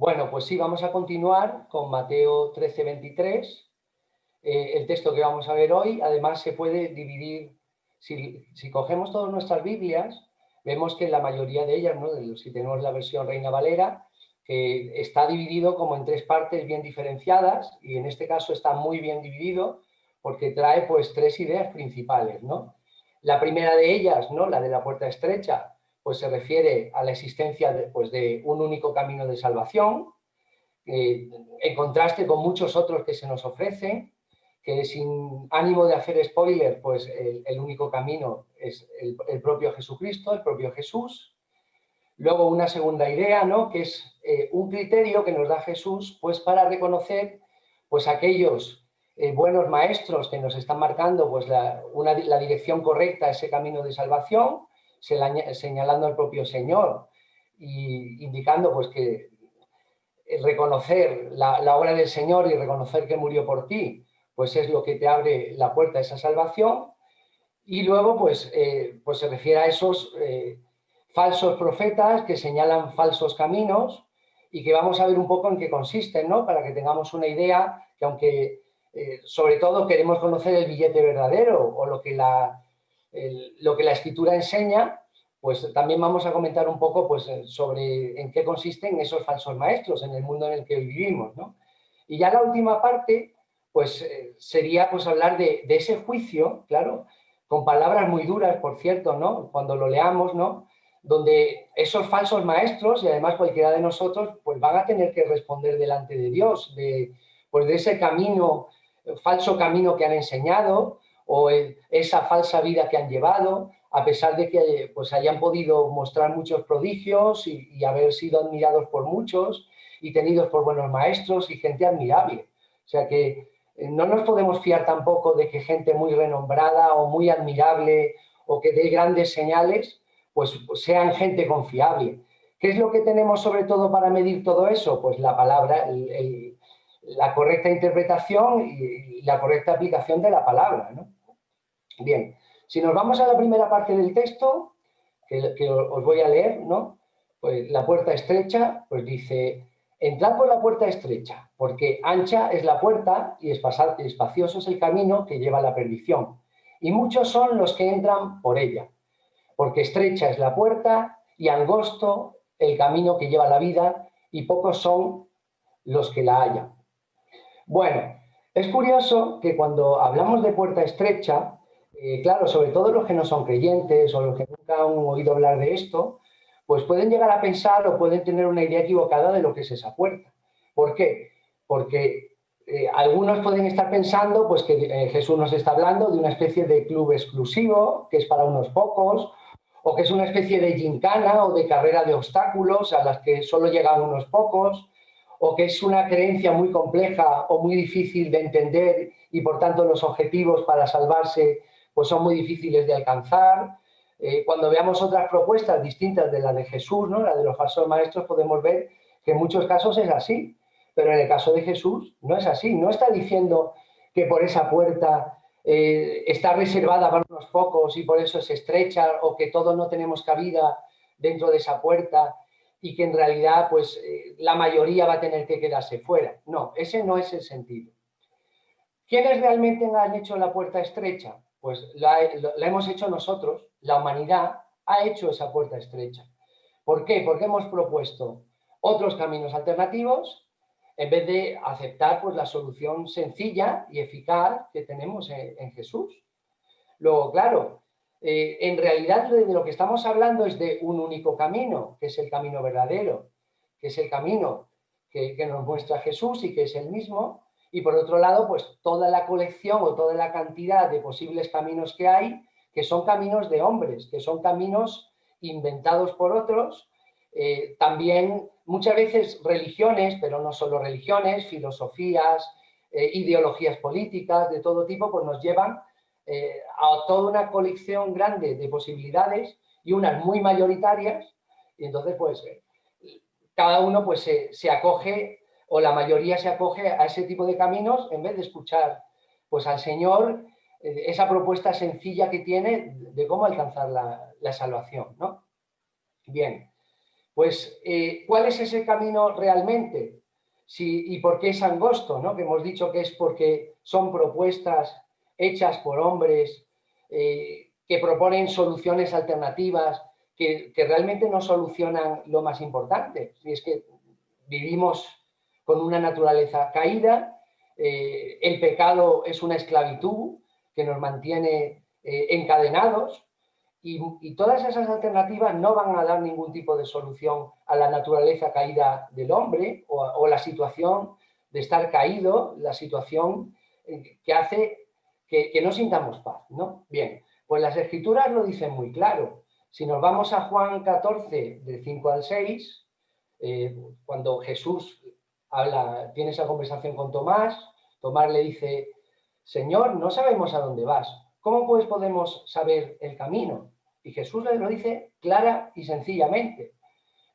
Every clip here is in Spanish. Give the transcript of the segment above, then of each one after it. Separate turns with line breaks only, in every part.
Bueno, pues sí, vamos a continuar con Mateo 13:23. El texto que vamos a ver hoy, además, se puede dividir, si cogemos todas nuestras Biblias, vemos que la mayoría de ellas, ¿no? Si tenemos la versión Reina Valera, que está dividido como en tres partes bien diferenciadas, y en este caso está muy bien dividido porque trae pues tres ideas principales, ¿no? La primera de ellas, ¿no? La de la puerta estrecha, pues se refiere a la existencia de un único camino de salvación, en contraste con muchos otros que se nos ofrecen, que sin ánimo de hacer spoiler, pues el único camino es el propio Jesucristo, el propio Jesús. Luego una segunda idea, ¿no? Que es un criterio que nos da Jesús pues para reconocer pues aquellos buenos maestros que nos están marcando pues la dirección correcta a ese camino de salvación, señalando al propio Señor y indicando pues que reconocer la obra del Señor y reconocer que murió por ti, pues es lo que te abre la puerta a esa salvación. Y luego pues se refiere a esos falsos profetas que señalan falsos caminos y que vamos a ver un poco en qué consisten, ¿no? Para que tengamos una idea que aunque sobre todo queremos conocer el billete verdadero o lo que la Escritura enseña, pues también vamos a comentar un poco pues, sobre en qué consisten esos falsos maestros en el mundo en el que vivimos, ¿no? Y ya la última parte pues sería pues hablar de ese juicio, claro, con palabras muy duras, por cierto, ¿no? Cuando lo leamos, ¿no? Donde esos falsos maestros, y además cualquiera de nosotros, pues van a tener que responder delante de Dios, pues de ese camino, falso camino que han enseñado, o esa falsa vida que han llevado, a pesar de que pues hayan podido mostrar muchos prodigios y haber sido admirados por muchos y tenidos por buenos maestros y gente admirable. O sea que no nos podemos fiar tampoco de que gente muy renombrada o muy admirable o que dé grandes señales, pues sean gente confiable. ¿Qué es lo que tenemos sobre todo para medir todo eso? Pues la palabra, la correcta interpretación y la correcta aplicación de la palabra, ¿no? Bien, si nos vamos a la primera parte del texto, que os voy a leer, ¿no? Pues la puerta estrecha, pues dice, entrad por la puerta estrecha, porque ancha es la puerta y espacioso es el camino que lleva a la perdición. Y muchos son los que entran por ella, porque estrecha es la puerta y angosto el camino que lleva a la vida, y pocos son los que la hallan. Bueno, es curioso que cuando hablamos de puerta estrecha, claro, sobre todo los que no son creyentes o los que nunca han oído hablar de esto, pues pueden llegar a pensar o pueden tener una idea equivocada de lo que es esa puerta. ¿Por qué? Porque algunos pueden estar pensando pues, que Jesús nos está hablando de una especie de club exclusivo, que es para unos pocos, o que es una especie de gincana o de carrera de obstáculos a las que solo llegan unos pocos, o que es una creencia muy compleja o muy difícil de entender y por tanto los objetivos para salvarse pues son muy difíciles de alcanzar. Cuando veamos otras propuestas distintas de la de Jesús, ¿no? La de los falsos maestros, podemos ver que en muchos casos es así, pero en el caso de Jesús no es así. No está diciendo que por esa puerta está reservada para unos pocos y por eso es estrecha, o que todos no tenemos cabida dentro de esa puerta y que en realidad pues la mayoría va a tener que quedarse fuera. No, ese no es el sentido. ¿Quiénes realmente han hecho la puerta estrecha? Pues la hemos hecho nosotros, la humanidad ha hecho esa puerta estrecha. ¿Por qué? Porque hemos propuesto otros caminos alternativos en vez de aceptar pues, la solución sencilla y eficaz que tenemos en Jesús. Luego, claro, en realidad de lo que estamos hablando es de un único camino, que es el camino verdadero, que es el camino que nos muestra Jesús y que es el mismo. Y por otro lado, pues toda la colección o toda la cantidad de posibles caminos que hay, que son caminos de hombres, que son caminos inventados por otros, también muchas veces religiones, pero no solo religiones, filosofías, ideologías políticas de todo tipo, pues nos llevan a toda una colección grande de posibilidades y unas muy mayoritarias, y entonces pues cada uno pues se acoge, o la mayoría se acoge a ese tipo de caminos en vez de escuchar pues al Señor esa propuesta sencilla que tiene de cómo alcanzar la salvación, ¿no? Bien, Pues, ¿cuál es ese camino realmente? ¿Y por qué es angosto? ¿No? Que hemos dicho que es porque son propuestas hechas por hombres que proponen soluciones alternativas que realmente no solucionan lo más importante. Y es que vivimos con una naturaleza caída, el pecado es una esclavitud que nos mantiene encadenados, y todas esas alternativas no van a dar ningún tipo de solución a la naturaleza caída del hombre o la situación de estar caído, la situación que hace que no sintamos paz, ¿no? Bien, pues las Escrituras lo dicen muy claro. Si nos vamos a Juan 14, del 5 al 6, cuando Jesús tiene esa conversación con Tomás, Tomás le dice: Señor, no sabemos a dónde vas. ¿Cómo pues podemos saber el camino? Y Jesús le lo dice clara y sencillamente.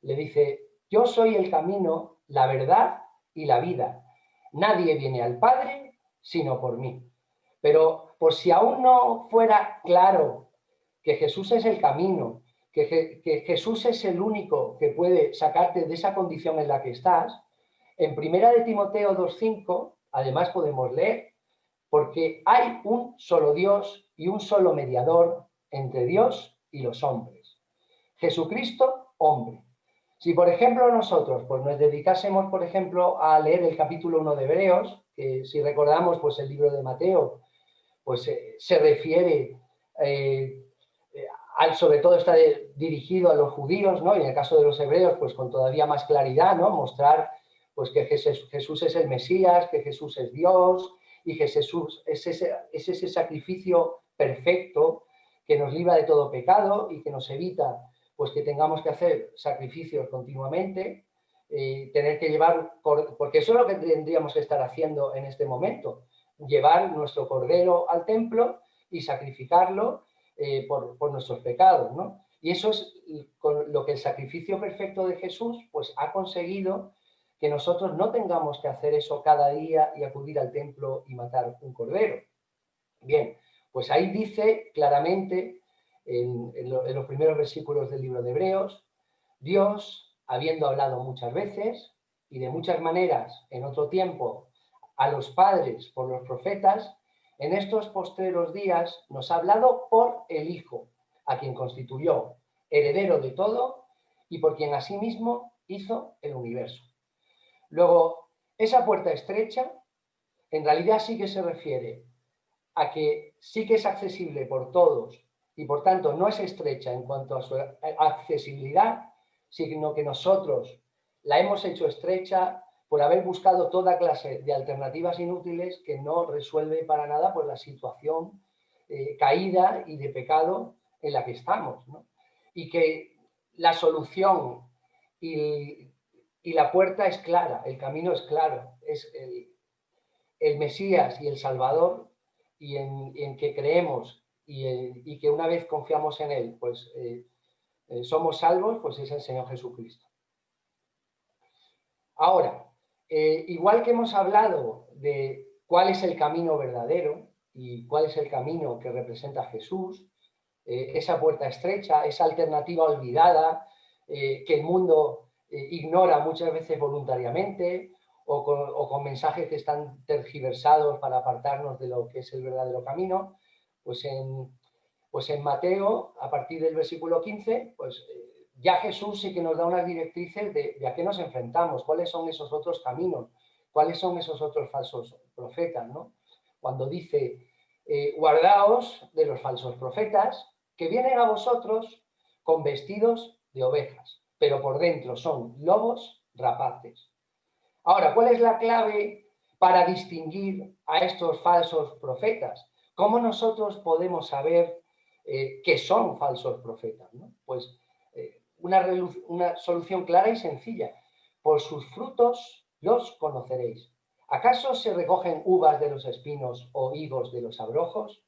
Le dice: yo soy el camino, la verdad y la vida. Nadie viene al Padre sino por mí. Pero por si aún no fuera claro que Jesús es el camino, que Jesús es el único que puede sacarte de esa condición en la que estás, en 1 Timoteo 2:5, además podemos leer: porque hay un solo Dios y un solo mediador entre Dios y los hombres, Jesucristo, hombre. Si, por ejemplo, nosotros pues, nos dedicásemos, por ejemplo, a leer el capítulo 1 de Hebreos, que si recordamos, pues el libro de Mateo, pues se refiere, sobre todo está dirigido a los judíos, ¿no? Y en el caso de los hebreos, pues con todavía más claridad, ¿no? Mostrar pues que Jesús es el Mesías, que Jesús es Dios, y que Jesús es ese sacrificio perfecto que nos libra de todo pecado y que nos evita pues que tengamos que hacer sacrificios continuamente, tener que llevar, porque eso es lo que tendríamos que estar haciendo en este momento, llevar nuestro cordero al templo y sacrificarlo por nuestros pecados, ¿no? Y eso es con lo que el sacrificio perfecto de Jesús pues ha conseguido, que nosotros no tengamos que hacer eso cada día y acudir al templo y matar un cordero. Bien, pues ahí dice claramente en los primeros versículos del libro de Hebreos: Dios, habiendo hablado muchas veces y de muchas maneras en otro tiempo a los padres por los profetas, en estos postreros días nos ha hablado por el Hijo, a quien constituyó heredero de todo y por quien asimismo hizo el universo. Luego, esa puerta estrecha en realidad sí que se refiere a que sí que es accesible por todos y por tanto no es estrecha en cuanto a su accesibilidad, sino que nosotros la hemos hecho estrecha por haber buscado toda clase de alternativas inútiles que no resuelve para nada pues, la situación caída y de pecado en la que estamos, ¿no? Y que la solución y la puerta es clara, el camino es claro, es el Mesías y el Salvador, y en que creemos y que una vez confiamos en Él, pues somos salvos, pues es el Señor Jesucristo. Ahora, igual que hemos hablado de cuál es el camino verdadero y cuál es el camino que representa Jesús, esa puerta estrecha, esa alternativa olvidada que el mundo ignora muchas veces voluntariamente, o con mensajes que están tergiversados para apartarnos de lo que es el verdadero camino, pues en Mateo, a partir del versículo 15, pues ya Jesús sí que nos da unas directrices de a qué nos enfrentamos, cuáles son esos otros caminos, cuáles son esos otros falsos profetas, ¿no? Cuando dice, guardaos de los falsos profetas que vienen a vosotros con vestidos de ovejas, pero por dentro son lobos rapaces. Ahora, ¿cuál es la clave para distinguir a estos falsos profetas? ¿Cómo nosotros podemos saber que son falsos profetas, ¿no? Pues una solución clara y sencilla: por sus frutos los conoceréis. ¿Acaso se recogen uvas de los espinos o higos de los abrojos?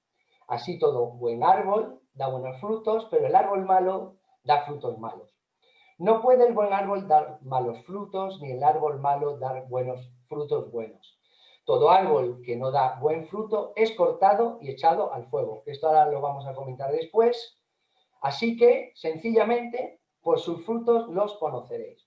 Así todo buen árbol da buenos frutos, pero el árbol malo da frutos malos. No puede el buen árbol dar malos frutos, ni el árbol malo dar buenos frutos buenos. Todo árbol que no da buen fruto es cortado y echado al fuego. Esto ahora lo vamos a comentar después. Así que, sencillamente, por sus frutos los conoceréis.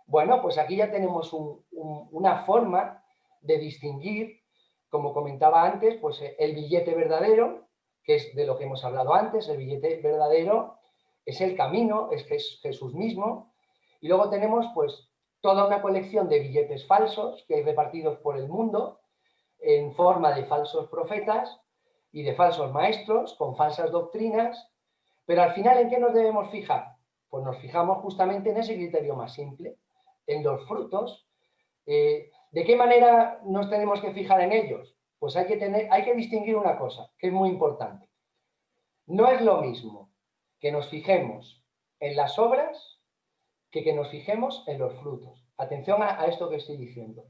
Bueno, pues aquí ya tenemos una forma de distinguir, como comentaba antes, pues el billete verdadero, que es de lo que hemos hablado antes. El billete verdadero es el camino, es Jesús mismo, y luego tenemos pues toda una colección de billetes falsos que hay repartidos por el mundo en forma de falsos profetas y de falsos maestros con falsas doctrinas, pero al final, ¿en qué nos debemos fijar? Pues nos fijamos justamente en ese criterio más simple, en los frutos. ¿De qué manera nos tenemos que fijar en ellos? Pues hay que distinguir una cosa, que es muy importante. No es lo mismo que nos fijemos en las obras que nos fijemos en los frutos. Atención a esto que estoy diciendo.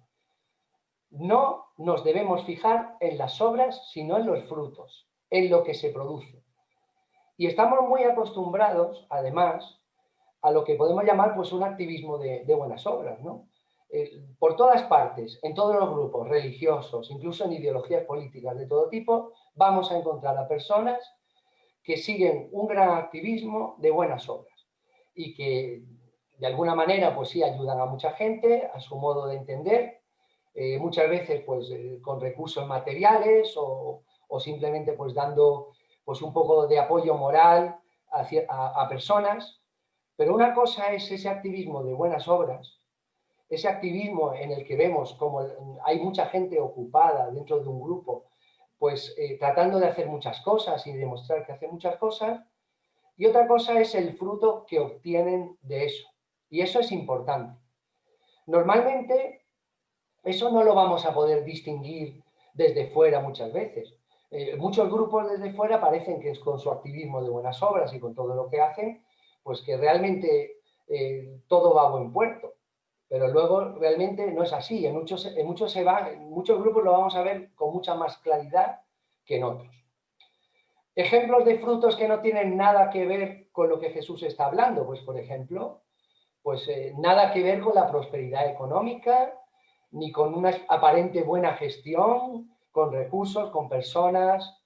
No nos debemos fijar en las obras, sino en los frutos, en lo que se produce. Y estamos muy acostumbrados, además, a lo que podemos llamar pues un activismo de buenas obras, ¿no? Por todas partes, en todos los grupos religiosos, incluso en ideologías políticas de todo tipo, vamos a encontrar a personas que siguen un gran activismo de buenas obras y que de alguna manera pues sí ayudan a mucha gente a su modo de entender, muchas veces pues con recursos materiales o simplemente pues dando pues un poco de apoyo moral a personas. Pero una cosa es ese activismo de buenas obras, ese activismo en el que vemos como hay mucha gente ocupada dentro de un grupo, pues tratando de hacer muchas cosas y demostrar que hace muchas cosas, y otra cosa es el fruto que obtienen de eso. Y eso es importante. Normalmente eso no lo vamos a poder distinguir desde fuera muchas veces. Muchos grupos desde fuera parecen que es con su activismo de buenas obras y con todo lo que hacen, pues que realmente todo va a buen puerto. Pero luego realmente no es así. En muchos grupos lo vamos a ver con mucha más claridad que en otros. Ejemplos de frutos que no tienen nada que ver con lo que Jesús está hablando. Pues, por ejemplo, pues nada que ver con la prosperidad económica, ni con una aparente buena gestión, con recursos, con personas.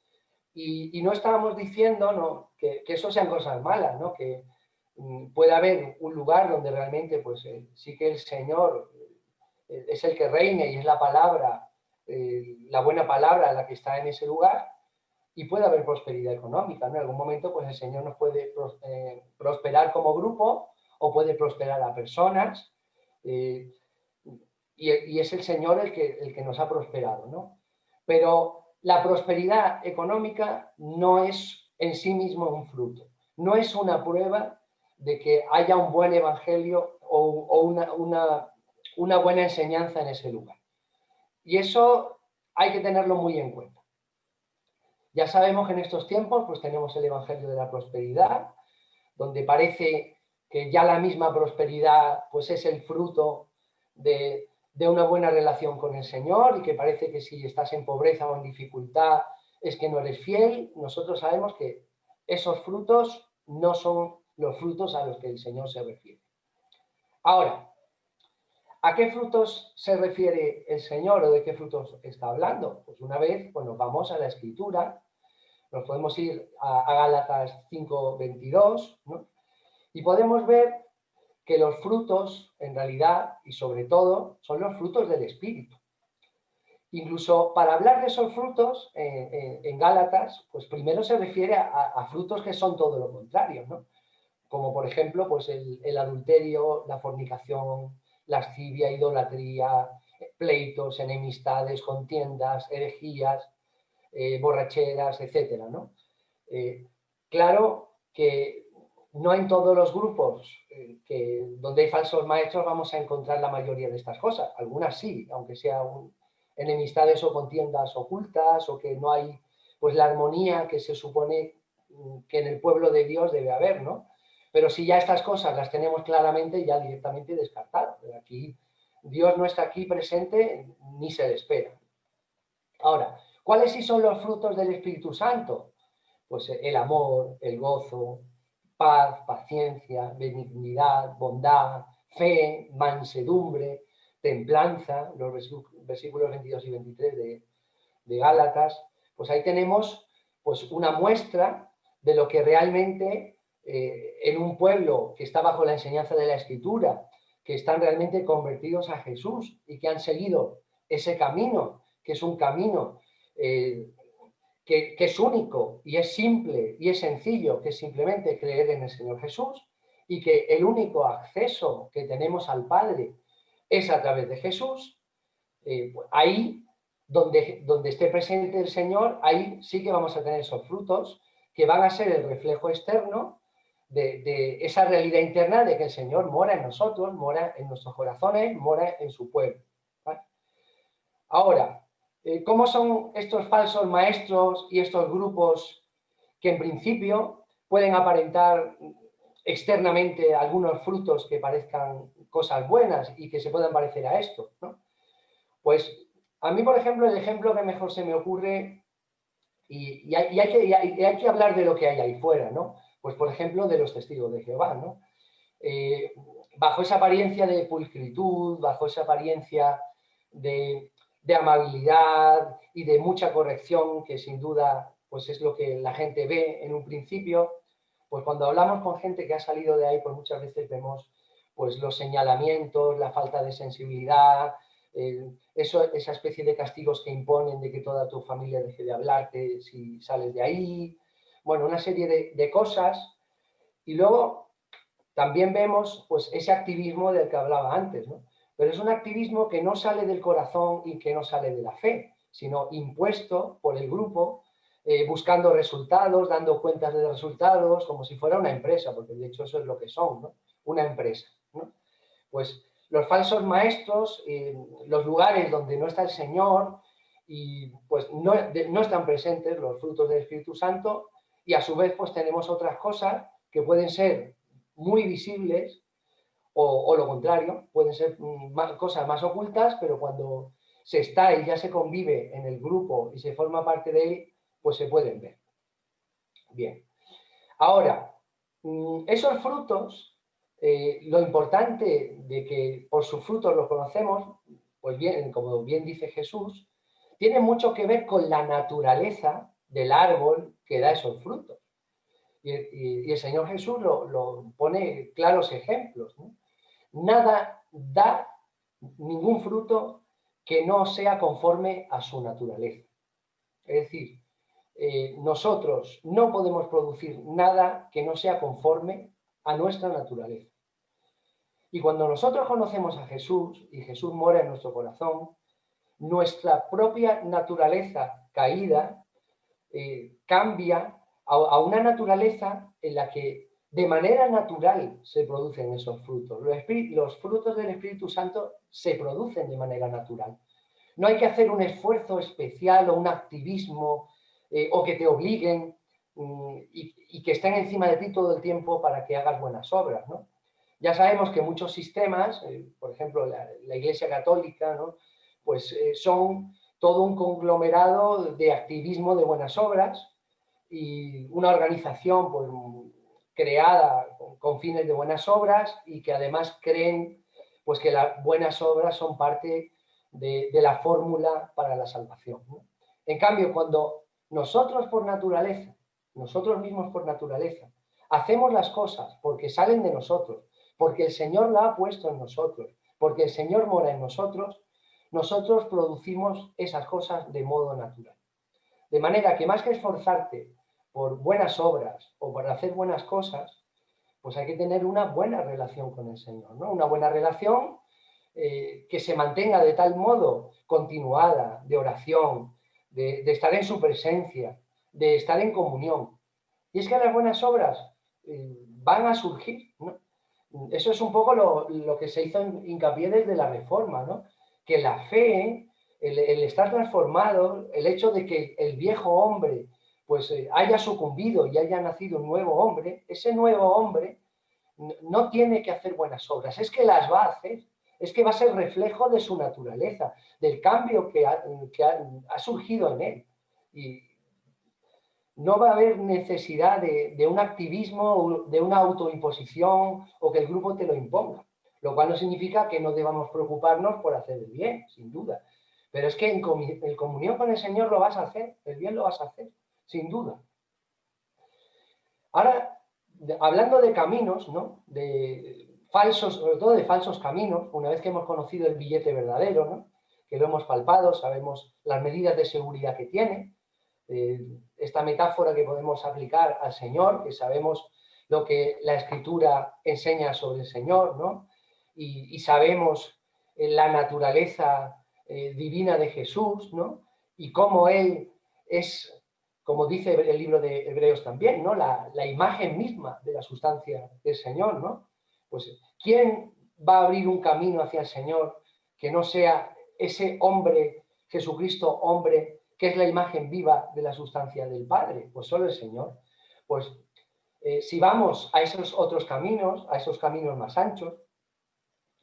Y no estábamos diciendo, ¿no?, que eso sean cosas malas, ¿no? Que puede haber un lugar donde realmente pues, sí que el Señor es el que reine y es la palabra, la buena palabra la que está en ese lugar, y puede haber prosperidad económica, ¿no? En algún momento pues el Señor nos puede prosperar como grupo o puede prosperar a personas, y es el Señor el que nos ha prosperado, ¿no? Pero la prosperidad económica no es en sí mismo un fruto, no es una prueba de que haya un buen evangelio o una buena enseñanza en ese lugar. Y eso hay que tenerlo muy en cuenta. Ya sabemos que en estos tiempos pues tenemos el evangelio de la prosperidad, donde parece que ya la misma prosperidad pues es el fruto de una buena relación con el Señor, y que parece que si estás en pobreza o en dificultad es que no eres fiel. Nosotros sabemos que esos frutos no son los frutos a los que el Señor se refiere. Ahora, ¿a qué frutos se refiere el Señor o de qué frutos está hablando? Pues una vez pues nos vamos a la Escritura, nos podemos ir a Gálatas 5:22, ¿no? Y podemos ver que los frutos, en realidad, y sobre todo, son los frutos del Espíritu. Incluso para hablar de esos frutos, en Gálatas, pues primero se refiere a frutos que son todo lo contrario, ¿no? Como por ejemplo, pues el adulterio, la fornicación, lascivia, idolatría, pleitos, enemistades, contiendas, herejías, borracheras, etcétera, ¿no? Claro que no en todos los grupos donde hay falsos maestros vamos a encontrar la mayoría de estas cosas. Algunas sí, aunque sean enemistades o contiendas ocultas, o que no hay pues la armonía que se supone que en el pueblo de Dios debe haber, ¿no? Pero si ya estas cosas las tenemos claramente, ya directamente descartadas. Aquí Dios no está aquí presente ni se le espera. Ahora, ¿cuáles sí son los frutos del Espíritu Santo? Pues el amor, el gozo, paz, paciencia, benignidad, bondad, fe, mansedumbre, templanza, los versículos 22 y 23 de Gálatas. Pues ahí tenemos pues una muestra de lo que realmente en un pueblo que está bajo la enseñanza de la Escritura, que están realmente convertidos a Jesús y que han seguido ese camino, que es un camino que es único y es simple y es sencillo, que es simplemente creer en el Señor Jesús, y que el único acceso que tenemos al Padre es a través de Jesús. Ahí donde esté presente el Señor, ahí sí que vamos a tener esos frutos que van a ser el reflejo externo de esa realidad interna de que el Señor mora en nosotros, mora en nuestros corazones, mora en su pueblo, ¿vale? Ahora, ¿cómo son estos falsos maestros y estos grupos que en principio pueden aparentar externamente algunos frutos que parezcan cosas buenas y que se puedan parecer a esto, ¿no? Pues a mí, por ejemplo, el ejemplo que mejor se me ocurre, hay que hablar de lo que hay ahí fuera, ¿no? Pues, por ejemplo, de los testigos de Jehová, ¿no? Eh, Bajo esa apariencia de pulcritud, bajo esa apariencia de amabilidad y de mucha corrección, que sin duda pues es lo que la gente ve en un principio, pues cuando hablamos con gente que ha salido de ahí, pues muchas veces vemos pues los señalamientos, la falta de sensibilidad, esa especie de castigos que imponen de que toda tu familia deje de hablarte si sales de ahí, bueno, una serie de cosas. Y luego también vemos pues ese activismo del que hablaba antes, ¿no? Pero es un activismo que no sale del corazón y que no sale de la fe, sino impuesto por el grupo, buscando resultados, dando cuentas de resultados, como si fuera una empresa, porque de hecho eso es lo que son, ¿no? Una empresa, ¿no? Pues los falsos maestros, los lugares donde no está el Señor, y pues no están presentes los frutos del Espíritu Santo, y a su vez pues tenemos otras cosas que pueden ser muy visibles o lo contrario, pueden ser cosas más ocultas, pero cuando se está y ya se convive en el grupo y se forma parte de él, pues se pueden ver. Bien. Ahora, esos frutos, lo importante de que por sus frutos los conocemos, pues bien, como bien dice Jesús, tiene mucho que ver con la naturaleza del árbol que da esos frutos. Y el Señor Jesús lo pone claros ejemplos, ¿no? Nada da ningún fruto que no sea conforme a su naturaleza. Es decir, nosotros no podemos producir nada que no sea conforme a nuestra naturaleza. Y cuando nosotros conocemos a Jesús y Jesús mora en nuestro corazón, nuestra propia naturaleza caída cambia a una naturaleza en la que de manera natural se producen esos frutos. Los frutos del Espíritu Santo se producen de manera natural. No hay que hacer un esfuerzo especial o un activismo o que te obliguen y que estén encima de ti todo el tiempo para que hagas buenas obras, ¿no? Ya sabemos que muchos sistemas, por ejemplo la Iglesia Católica, ¿no? Pues son todo un conglomerado de activismo de buenas obras y una organización pues, creada con fines de buenas obras y que además creen pues, que las buenas obras son parte de la fórmula para la salvación, ¿no? En cambio, cuando nosotros mismos por naturaleza, hacemos las cosas porque salen de nosotros, porque el Señor la ha puesto en nosotros, porque el Señor mora en nosotros, nosotros producimos esas cosas de modo natural. De manera que más que esforzarte por buenas obras o por hacer buenas cosas, pues hay que tener una buena relación con el Señor, ¿no? Una buena relación que se mantenga de tal modo continuada, de oración, de estar en su presencia, de estar en comunión. Y es que las buenas obras van a surgir, ¿no? Eso es un poco lo que se hizo hincapié desde la Reforma, ¿no? Que la fe, el estar transformado, el hecho de que el viejo hombre pues haya sucumbido y haya nacido un nuevo hombre, ese nuevo hombre no tiene que hacer buenas obras, es que las va a hacer, es que va a ser reflejo de su naturaleza, del cambio que ha surgido en él. Y no va a haber necesidad de un activismo, de una autoimposición o que el grupo te lo imponga, lo cual no significa que no debamos preocuparnos por hacer el bien, sin duda. Pero es que en comunión con el Señor lo vas a hacer, el bien lo vas a hacer, sin duda. Ahora hablando de caminos, ¿no? De falsos, sobre todo de falsos caminos, una vez que hemos conocido el billete verdadero, ¿no? Que lo hemos palpado, sabemos las medidas de seguridad que tiene, esta metáfora que podemos aplicar al Señor, que sabemos lo que la Escritura enseña sobre el Señor, ¿no? Y sabemos la naturaleza divina de Jesús, ¿no? Y cómo Él es, como dice el libro de Hebreos también, ¿no? La imagen misma de la sustancia del Señor, ¿no? Pues, ¿quién va a abrir un camino hacia el Señor que no sea ese hombre, Jesucristo hombre, que es la imagen viva de la sustancia del Padre? Pues solo el Señor. Pues si vamos a esos otros caminos, a esos caminos más anchos,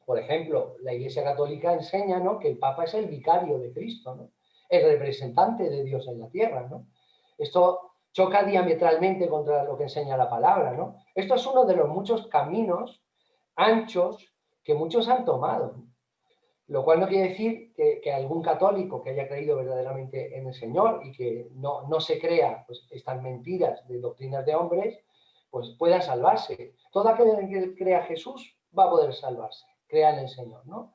por ejemplo, la Iglesia Católica enseña, ¿no?, que el Papa es el vicario de Cristo, ¿no?, el representante de Dios en la tierra, ¿no? Esto choca diametralmente contra lo que enseña la palabra, ¿no? Esto es uno de los muchos caminos anchos que muchos han tomado, lo cual no quiere decir que algún católico que haya creído verdaderamente en el Señor y que no se crea pues, estas mentiras de doctrinas de hombres, pues pueda salvarse. Todo aquel que crea Jesús va a poder salvarse, crea en el Señor, ¿no?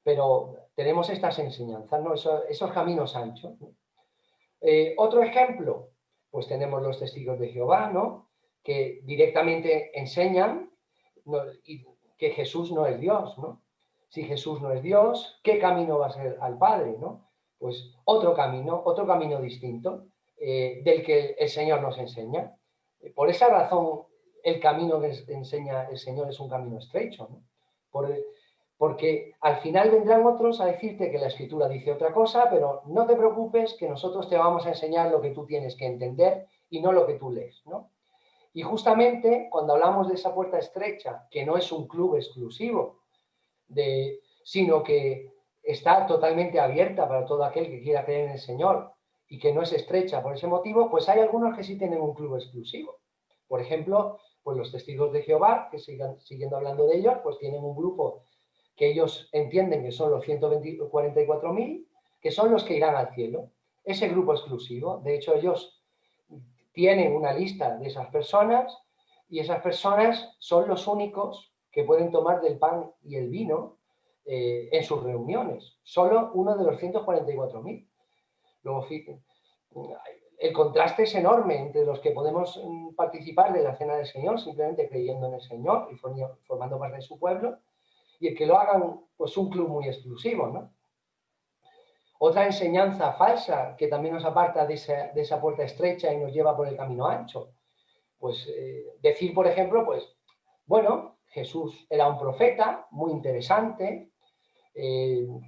Pero tenemos estas enseñanzas, ¿no? Esos caminos anchos, ¿no? Otro ejemplo, pues tenemos los testigos de Jehová, ¿no?, que directamente enseñan, ¿no?, que Jesús no es Dios, ¿no? Si Jesús no es Dios, ¿qué camino va a ser al Padre, no? Pues otro camino distinto del que el Señor nos enseña. Por esa razón, el camino que enseña el Señor es un camino estrecho, ¿no? Porque al final vendrán otros a decirte que la Escritura dice otra cosa, pero no te preocupes que nosotros te vamos a enseñar lo que tú tienes que entender y no lo que tú lees, ¿no? Y justamente cuando hablamos de esa puerta estrecha, que no es un club exclusivo, sino que está totalmente abierta para todo aquel que quiera creer en el Señor y que no es estrecha por ese motivo, pues hay algunos que sí tienen un club exclusivo. Por ejemplo, pues los testigos de Jehová, que siguiendo hablando de ellos, pues tienen un grupo que ellos entienden que son los 144.000, que son los que irán al cielo. Ese grupo exclusivo, de hecho ellos tienen una lista de esas personas y esas personas son los únicos que pueden tomar del pan y el vino en sus reuniones. Solo uno de los 144.000. Luego, el contraste es enorme entre los que podemos participar de la Cena del Señor simplemente creyendo en el Señor y formando parte de su pueblo, y el que lo hagan pues un club muy exclusivo, ¿no? Otra enseñanza falsa que también nos aparta de esa puerta estrecha y nos lleva por el camino ancho, pues decir, por ejemplo, pues, bueno, Jesús era un profeta muy interesante,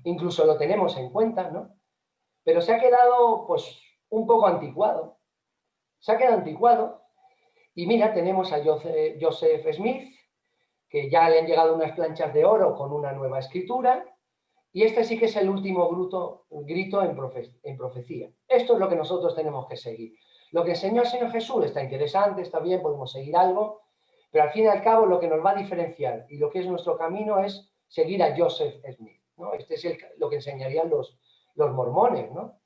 incluso lo tenemos en cuenta, ¿no? Pero se ha quedado, pues, un poco anticuado. Se ha quedado anticuado y mira, tenemos a Joseph Smith, que ya le han llegado unas planchas de oro con una nueva escritura, y este sí que es el último grito en profecía. Esto es lo que nosotros tenemos que seguir. Lo que enseñó el Señor Jesús está interesante, está bien, podemos seguir algo, pero al fin y al cabo lo que nos va a diferenciar y lo que es nuestro camino es seguir a Joseph Smith, ¿no? Este es lo que enseñarían los mormones, ¿no?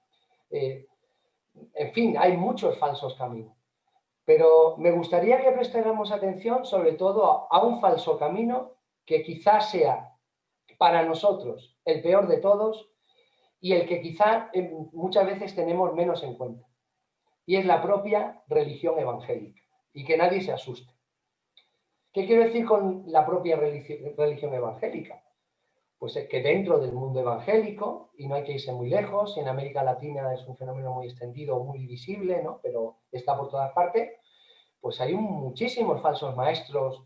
En fin, hay muchos falsos caminos. Pero me gustaría que prestáramos atención sobre todo a un falso camino que quizás sea para nosotros el peor de todos y el que quizá muchas veces tenemos menos en cuenta. Y es la propia religión evangélica. Y que nadie se asuste. ¿Qué quiero decir con la propia religión evangélica? Pues que dentro del mundo evangélico, y no hay que irse muy lejos, en América Latina es un fenómeno muy extendido, muy visible, ¿no?, pero está por todas partes, pues hay muchísimos falsos maestros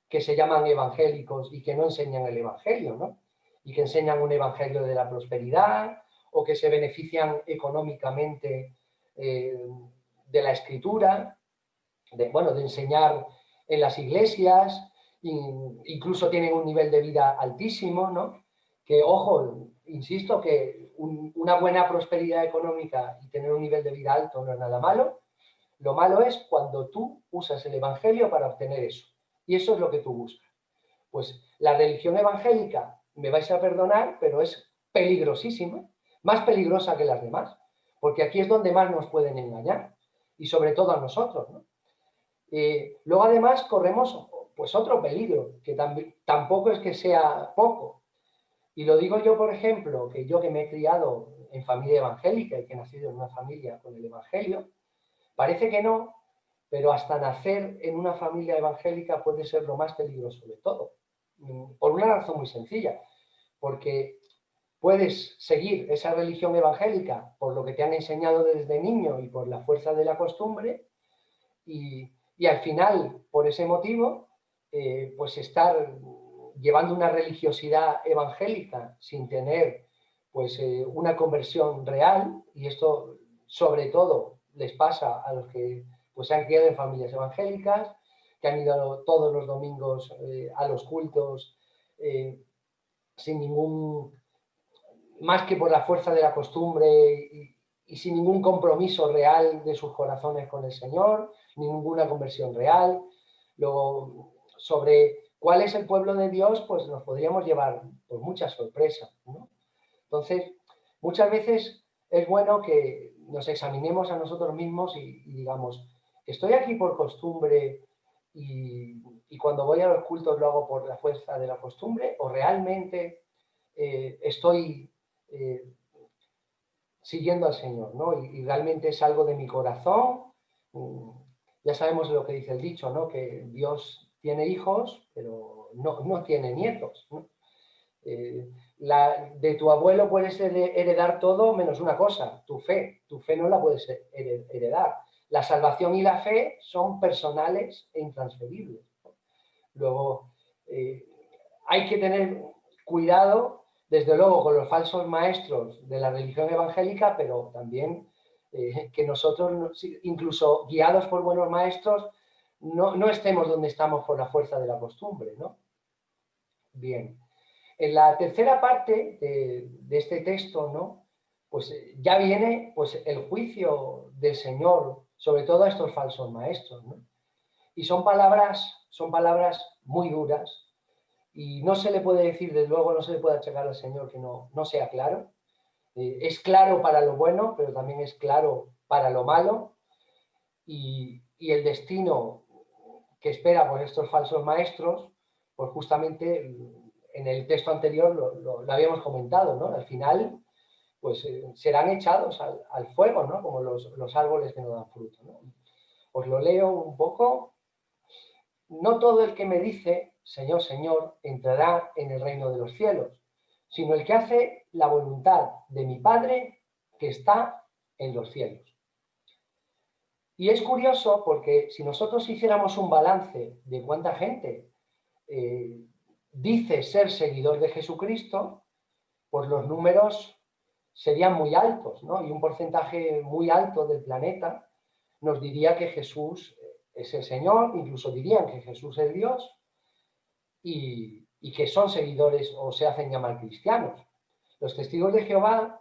que se llaman evangélicos y que no enseñan el evangelio, ¿no? Y que enseñan un evangelio de la prosperidad o que se benefician económicamente de la escritura, de enseñar en las iglesias, incluso tienen un nivel de vida altísimo, ¿no? Que, ojo, insisto que una buena prosperidad económica y tener un nivel de vida alto no es nada malo. Lo malo es cuando tú usas el evangelio para obtener eso. Y eso es lo que tú buscas. Pues la religión evangélica, me vais a perdonar, pero es peligrosísima, más peligrosa que las demás, porque aquí es donde más nos pueden engañar, y sobre todo a nosotros, ¿no? Luego además corremos pues otro peligro, que tampoco es que sea poco. Y lo digo yo, por ejemplo, que yo que me he criado en familia evangélica y que he nacido en una familia con el Evangelio, parece que no, pero hasta nacer en una familia evangélica puede ser lo más peligroso de todo. Por una razón muy sencilla, porque puedes seguir esa religión evangélica por lo que te han enseñado desde niño y por la fuerza de la costumbre, y al final, por ese motivo, pues estar llevando una religiosidad evangélica sin tener pues una conversión real, y esto sobre todo les pasa a los que pues se han criado en familias evangélicas, que han ido todos los domingos a los cultos sin ningún, más que por la fuerza de la costumbre y sin ningún compromiso real de sus corazones con el Señor, ninguna conversión real. Luego, sobre cuál es el pueblo de Dios, pues nos podríamos llevar por muchas sorpresas, ¿no? Entonces, muchas veces es bueno que nos examinemos a nosotros mismos y digamos, ¿estoy aquí por costumbre y cuando voy a los cultos lo hago por la fuerza de la costumbre? ¿O realmente estoy eh, siguiendo al Señor, ¿no? Y realmente es algo de mi corazón. Ya sabemos lo que dice el dicho, ¿no? Que Dios tiene hijos, pero no tiene nietos, ¿no? De tu abuelo puedes heredar todo menos una cosa, tu fe. Tu fe no la puedes heredar. La salvación y la fe son personales e intransferibles. Luego, eh, hay que tener cuidado, desde luego, con los falsos maestros de la religión evangélica, pero también que nosotros, incluso guiados por buenos maestros, no estemos donde estamos por la fuerza de la costumbre, ¿no? Bien. En la tercera parte de este texto, ¿no? Pues ya viene pues, el juicio del Señor sobre todo a estos falsos maestros, ¿no? Y son palabras muy duras, y no se le puede decir, desde luego, no se le puede achacar al Señor que no sea claro. Es claro para lo bueno, pero también es claro para lo malo, y el destino que espera por estos falsos maestros, pues justamente en el texto anterior lo habíamos comentado, ¿no? Al final, pues serán echados al fuego, ¿no? Como los árboles que no dan fruto, ¿no? Os lo leo un poco. No todo el que me dice, Señor, Señor, entrará en el reino de los cielos, sino el que hace la voluntad de mi Padre que está en los cielos. Y es curioso porque si nosotros hiciéramos un balance de cuánta gente eh, dice ser seguidor de Jesucristo, pues los números serían muy altos, ¿no? Y un porcentaje muy alto del planeta nos diría que Jesús es el Señor, incluso dirían que Jesús es Dios, y que son seguidores o se hacen llamar cristianos. Los testigos de Jehová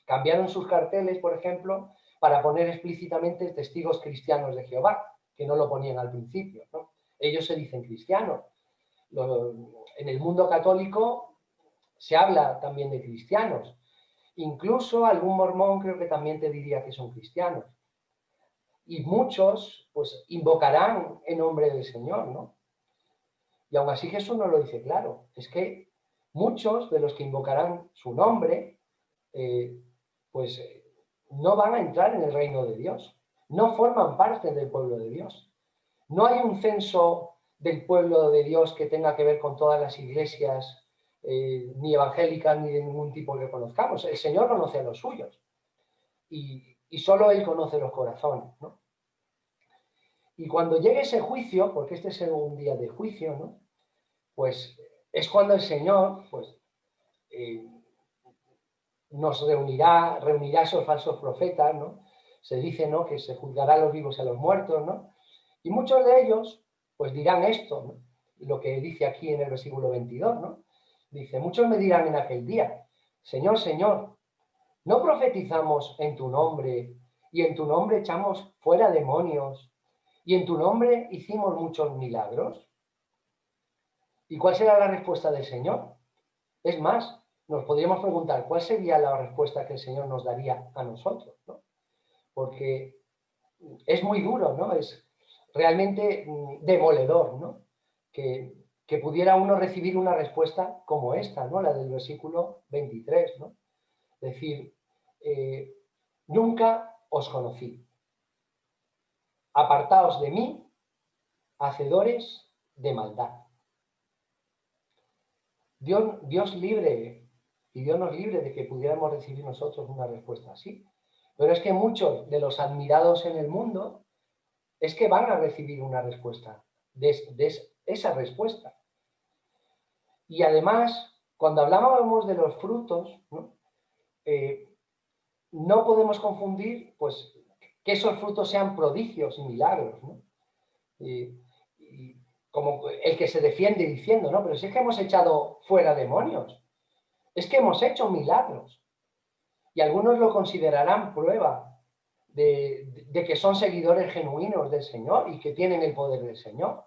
cambiaron sus carteles, por ejemplo, para poner explícitamente testigos cristianos de Jehová, que no lo ponían al principio, ¿no? Ellos se dicen cristianos. En el mundo católico se habla también de cristianos. Incluso algún mormón creo que también te diría que son cristianos. Y muchos, pues, invocarán en nombre del Señor, ¿no? Y aún así Jesús no lo dice claro. Es que muchos de los que invocarán su nombre, eh, pues no van a entrar en el reino de Dios. No forman parte del pueblo de Dios. No hay un censo del pueblo de Dios que tenga que ver con todas las iglesias, ni evangélicas, ni de ningún tipo que conozcamos. El Señor conoce a los suyos. Y solo Él conoce los corazones, ¿no? Y cuando llegue ese juicio, porque este es un día de juicio, ¿no? Pues es cuando el Señor pues, eh, nos reunirá a esos falsos profetas, ¿no? Se dice, ¿no?, que se juzgará a los vivos y a los muertos, ¿no? Y muchos de ellos pues dirán esto, ¿no? Lo que dice aquí en el versículo 22, ¿no? Dice, muchos me dirán en aquel día, Señor, Señor, ¿no profetizamos en tu nombre y en tu nombre echamos fuera demonios y en tu nombre hicimos muchos milagros? ¿Y cuál será la respuesta del Señor? Es más, nos podríamos preguntar cuál sería la respuesta que el Señor nos daría a nosotros, ¿no? Porque es muy duro, ¿no? realmente demoledor, ¿no? Que pudiera uno recibir una respuesta como esta, ¿no? La del versículo 23, ¿no? Es decir, nunca os conocí. Apartaos de mí, hacedores de maldad. Dios libre, y Dios nos libre de que pudiéramos recibir nosotros una respuesta así. Pero es que muchos de los admirados en el mundo es que van a recibir una respuesta, de esa respuesta. Y además, cuando hablábamos de los frutos, ¿no? No podemos confundir, pues, que esos frutos sean prodigios y milagros, ¿no? Y como el que se defiende diciendo, no, pero si es que hemos echado fuera demonios, es que hemos hecho milagros. Y algunos lo considerarán prueba de que son seguidores genuinos del Señor y que tienen el poder del Señor.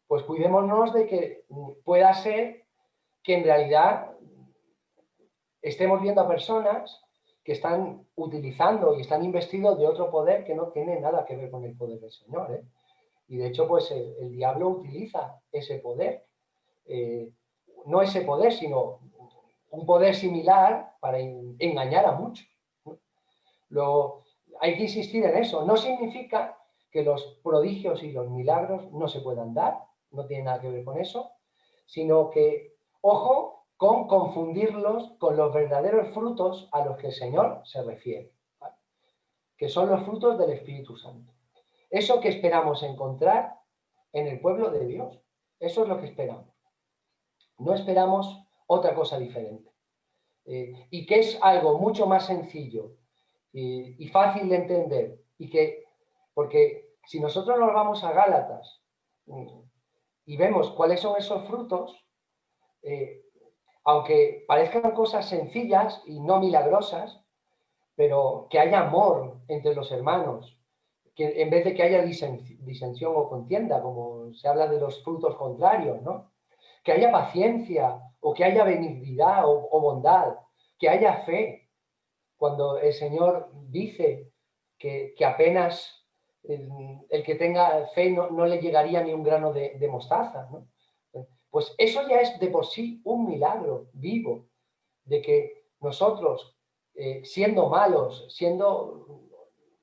Pues cuidémonos de que pueda ser que en realidad estemos viendo a personas que están utilizando y están investidos de otro poder que no tiene nada que ver con el poder del Señor, ¿eh? Y de hecho, pues el diablo utiliza ese poder. No ese poder, sino un poder similar para engañar a muchos. Hay que insistir en eso. No significa que los prodigios y los milagros no se puedan dar, no tiene nada que ver con eso, sino que, ojo, con confundirlos con los verdaderos frutos a los que el Señor se refiere, ¿vale? Que son los frutos del Espíritu Santo. Eso que esperamos encontrar en el pueblo de Dios, eso es lo que esperamos. No esperamos otra cosa diferente. Y que es algo mucho más sencillo y fácil de entender, porque si nosotros nos vamos a Gálatas y vemos cuáles son esos frutos, aunque parezcan cosas sencillas y no milagrosas, pero que haya amor entre los hermanos, que en vez de que haya disensión o contienda, como se habla de los frutos contrarios, ¿no? Que haya paciencia o que haya benignidad o bondad, que haya fe. Cuando el Señor dice que apenas el que tenga fe no le llegaría ni un grano de mostaza, ¿no? Pues eso ya es de por sí un milagro vivo, de que nosotros, siendo malos, siendo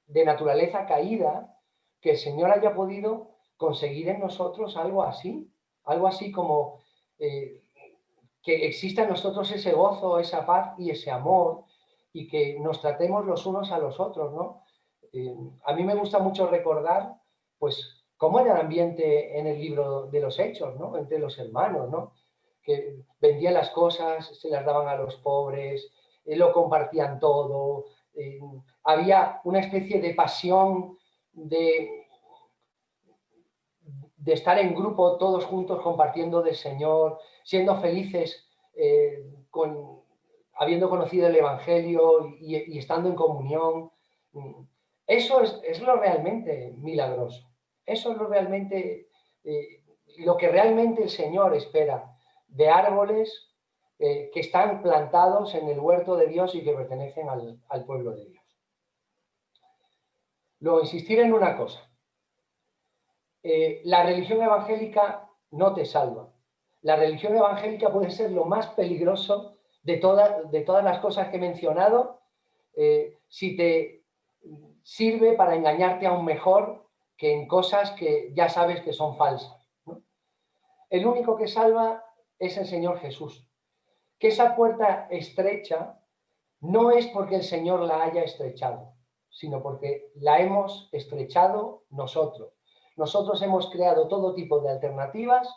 de naturaleza caída, que el Señor haya podido conseguir en nosotros algo así como que exista en nosotros ese gozo, esa paz y ese amor, y que nos tratemos los unos a los otros, ¿no? A mí me gusta mucho recordar, pues, cómo era el ambiente en el libro de los Hechos, ¿no? Entre los hermanos, ¿no? Que vendían las cosas, se las daban a los pobres, lo compartían todo, había una especie de pasión de estar en grupo todos juntos compartiendo del Señor, siendo felices habiendo conocido el Evangelio y estando en comunión. Eso es lo realmente milagroso. Eso es lo que realmente el Señor espera de árboles que están plantados en el huerto de Dios y que pertenecen al pueblo de Dios. Luego, insistir en una cosa. La religión evangélica no te salva. La religión evangélica puede ser lo más peligroso de todas las cosas que he mencionado, si te sirve para engañarte aún mejor que en cosas que ya sabes que son falsas, ¿no? El único que salva es el Señor Jesús. Que esa puerta estrecha no es porque el Señor la haya estrechado, sino porque la hemos estrechado nosotros. Nosotros hemos creado todo tipo de alternativas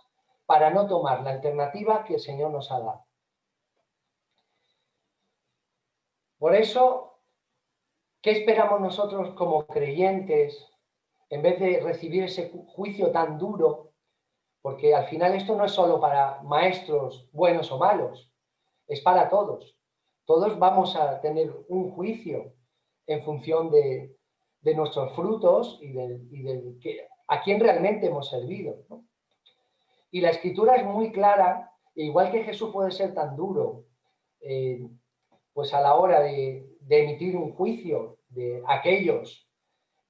para no tomar la alternativa que el Señor nos ha dado. Por eso, ¿qué esperamos nosotros como creyentes en vez de recibir ese juicio tan duro? Porque al final esto no es solo para maestros buenos o malos, es para todos. Todos vamos a tener un juicio en función de nuestros frutos y a quién realmente hemos servido, ¿no? Y la Escritura es muy clara, igual que Jesús puede ser tan duro, pues a la hora de emitir un juicio de aquellos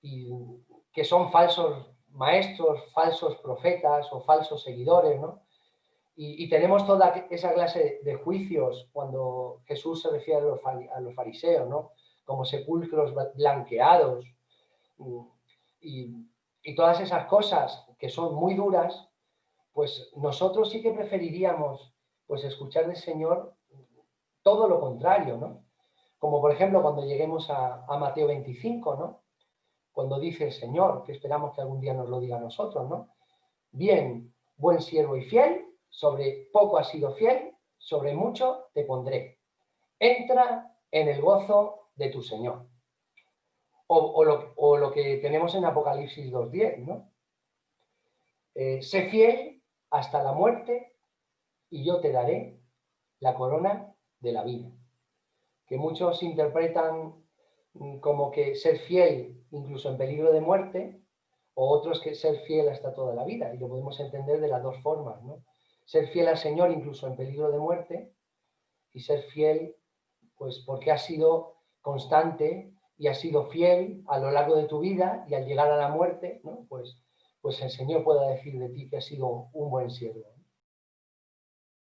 que son falsos maestros, falsos profetas o falsos seguidores, ¿no? Y tenemos toda esa clase de juicios cuando Jesús se refiere a los fariseos, ¿no? Como sepulcros blanqueados y, y todas esas cosas que son muy duras, pues nosotros sí que preferiríamos pues escuchar del Señor todo lo contrario, ¿no? Como por ejemplo cuando lleguemos a Mateo 25, ¿no? Cuando dice el Señor, que esperamos que algún día nos lo diga a nosotros, ¿no? Bien, buen siervo y fiel, sobre poco has sido fiel, sobre mucho te pondré. Entra en el gozo de tu Señor. O lo que tenemos en Apocalipsis 2:10, ¿no? Sé fiel hasta la muerte y yo te daré la corona de la vida. Que muchos interpretan como que ser fiel incluso en peligro de muerte, o otros que ser fiel hasta toda la vida, y lo podemos entender de las dos formas, ¿no? Ser fiel al Señor incluso en peligro de muerte, y ser fiel pues porque has sido constante y has sido fiel a lo largo de tu vida, y al llegar a la muerte, ¿no? Pues el Señor pueda decir de ti que has sido un buen siervo.